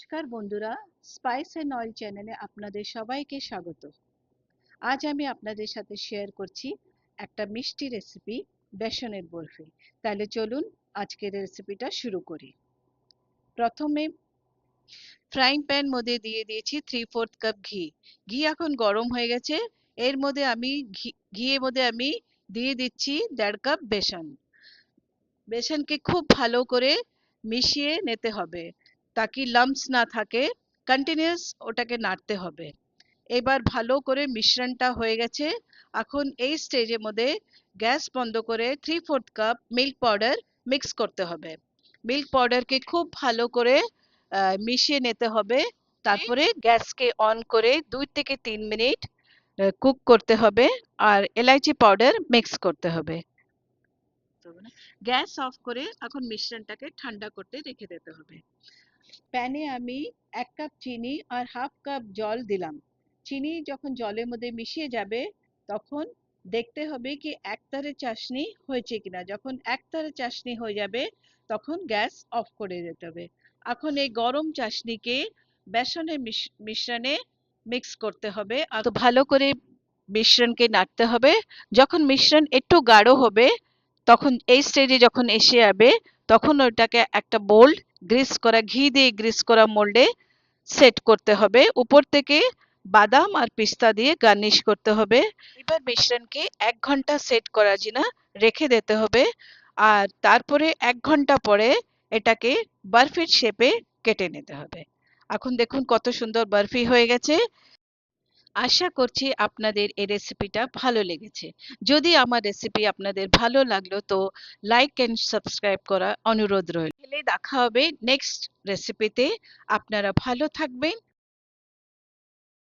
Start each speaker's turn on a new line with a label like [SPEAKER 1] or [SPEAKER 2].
[SPEAKER 1] নমস্কার বন্ধুরা, spice and oil চ্যানেলে আপনাদের সবাইকে স্বাগত। আজ আমি আপনাদের সাথে শেয়ার করছি একটা মিষ্টি রেসিপি, বেসনের বরফি। তাহলে চলুন আজকের রেসিপিটা শুরু করি। প্রথমে ফ্রাইং প্যান মধ্যে দিয়ে দিয়েছি 3/4 কাপ ঘি। ঘি এখন গরম হয়ে গেছে। এর মধ্যে আমি ঘিয়ের মধ্যে আমি দিয়ে দিচ্ছি 1.5 কাপ বেসন। বেসনকে খুব ভালো করে মিশিয়ে নিতে হবে তাকি লাম্পস না থাকে। কন্টিনিউয়াস ওটাকে নাড়তে হবে। এবার ভালো করে মিশ্রণটা হয়ে গেছে। এখন এই স্টেজের মধ্যে গ্যাস বন্ধ করে 3/4 কাপ মিল্ক পাউডার মিক্স করতে হবে। মিল্ক পাউডারকে খুব ভালো করে মিশিয়ে নিতে হবে। তারপরে গ্যাসকে অন করে 2 থেকে 3 মিনিট কুক করতে হবে। আর এলাইচি পাউডার মিক্স করতে হবে। গ্যাস অফ করে এখন মিশ্রণটাকে ঠান্ডা করতে রেখে দিতে হবে। প্যানে আমি 1 কাপ চিনি আর 1/2 কাপ জল দিলাম। চিনি যখন জলের মধ্যে মিশিয়ে যাবে তখন দেখতে হবে কি একতারে চাশনি হয়েছে কিনা। যখন একতারে চাশনি হয়ে যাবে তখন গ্যাস অফ করে দিতে হবে। এখন এই গরম চাশনিকে বেসনের মিশ্রণে মিক্স করতে হবে। আর তো ভালো করে মিশ্রণকে নাড়তে হবে। যখন মিশ্রণ একটু গাঢ় হবে তখন এই স্টেজে যখন এসে যাবে তখন ওটাকে একটা মোল্ড ঘি দিয়ে গ্রিস করা মোল্ডে সেট করতে হবে। উপর থেকে বাদাম আর পিস্তা দিয়ে গার্নিশ করতে হবে। এবার মিশ্রণকে 1 ঘন্টা সেট করার জন্য রেখে দিতে হবে। আর তারপরে 1 ঘন্টা পরে এটাকে বরফির শেপে কেটে নিতে হবে। এখন দেখুন কত সুন্দর বরফি হয়ে গেছে। আশা করছি আপনাদের এই রেসিপিটা ভালো লেগেছে। যদি আমার রেসিপি আপনাদের ভালো লাগলো তো লাইক এন্ড সাবস্ক্রাইব করা অনুরোধ রইল। দেখা হবে নেক্সট রেসিপিতে। আপনারা ভালো থাকবেন,